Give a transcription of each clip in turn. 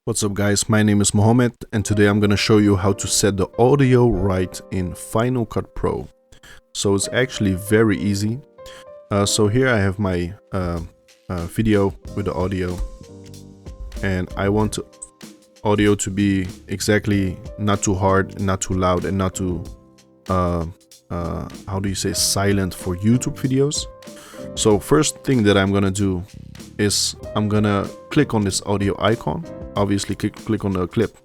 What's up guys, my name is Mohammed and today I'm gonna show you how to set the audio right in Final Cut Pro. So it's actually very easy. So here I have my video with the audio, and I want audio to be exactly not too hard, not too loud, and not too how do you say, silent for YouTube videos. So first thing that I'm gonna do is I'm gonna click on this audio icon. Obviously click on the clip,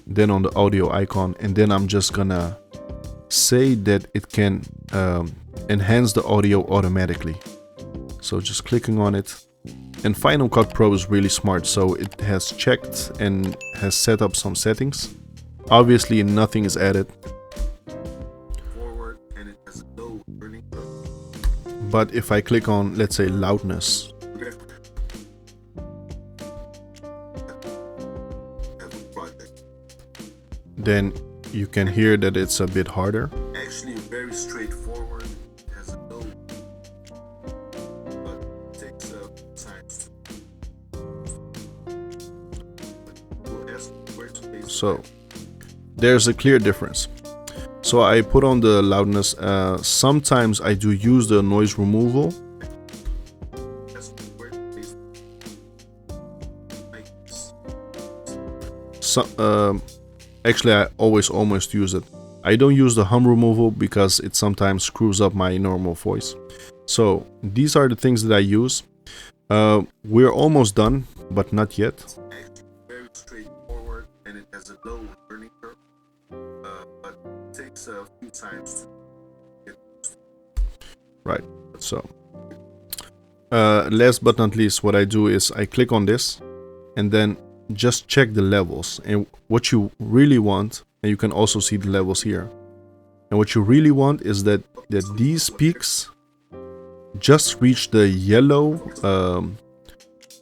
then on the audio icon, and then I'm just gonna say that it can enhance the audio automatically. So just clicking on it. And Final Cut Pro is really smart, so it has checked and has set up some settings. Obviously nothing is added, but if I click on, let's say, loudness, then you can hear that it's a bit harder. Actually very straightforward. It has a low, but it takes time to. So there's a clear difference. So I put on the loudness. Sometimes I do use the noise removal. Actually, I almost use it. I don't use the hum removal because it sometimes screws up my normal voice. So these are the things that I use. We're almost done, but not yet. Actually very straightforward, and it has a low learning curve, but it takes a few times to get used to. Right. So last but not least, what I do is I click on this and then just check the levels, and what you really want, and you can also see the levels here, and what you really want is that these peaks just reach the yellow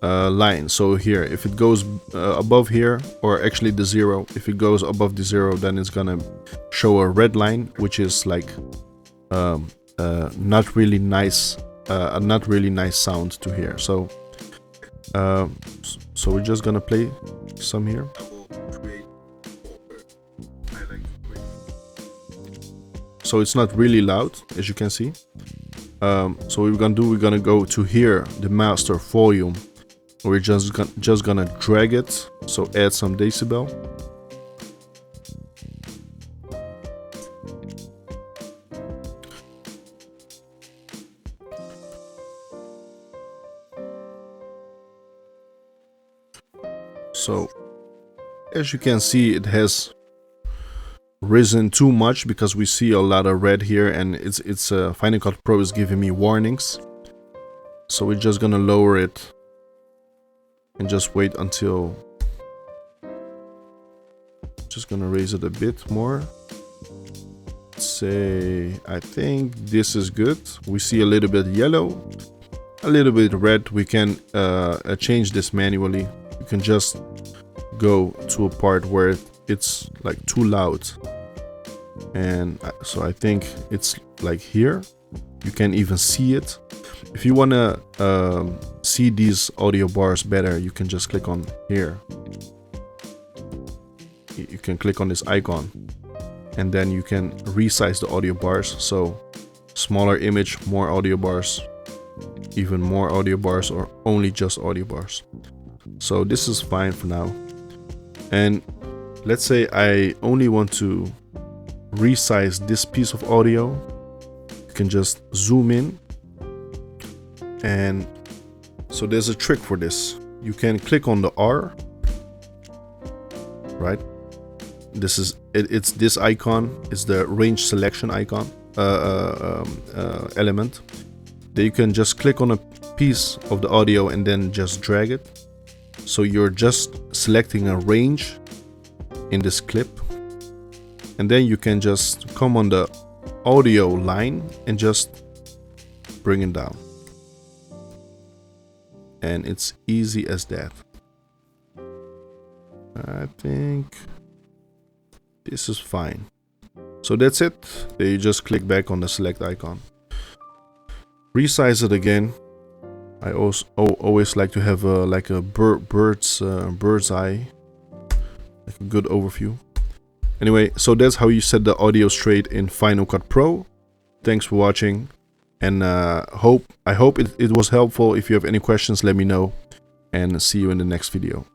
line. So here, if it goes above here, or actually the 0, if it goes above the 0, then it's gonna show a red line, which is like not really nice, a not really nice sound to hear. So so we're just gonna play some here. So it's not really loud, as you can see. So what we're gonna do, we're gonna go to here, the master volume. We're just gonna drag it, so add some decibel. So as you can see, it has risen too much because we see a lot of red here, and it's Final Cut Pro is giving me warnings. So we're just gonna lower it and just wait until, just gonna raise it a bit more. Say, I think this is good. We see a little bit yellow, a little bit red. We can change this manually. You can just go to a part where it's like too loud, and so I think it's like here. You can even see it. If you want to see these audio bars better, you can just click on here. You can click on this icon, and then you can resize the audio bars. So smaller image, more audio bars, even more audio bars, or only just audio bars. So this is fine for now. And let's say I only want to resize this piece of audio. You can just zoom in, and so there's a trick for this. You can click on the R, right? This is it's this icon is the range selection icon element. Then you can just click on a piece of the audio and then just drag it. So you're just selecting a range in this clip, and then you can just come on the audio line and just bring it down, and it's easy as that. I think this is fine. So that's it. Then you just click back on the select icon, resize it again. I also always like to have like a bird's eye like a good overview. Anyway, so that's how you set the audio straight in Final Cut Pro. Thanks for watching, and I hope it was helpful. If you have any questions, let me know, and see you in the next video.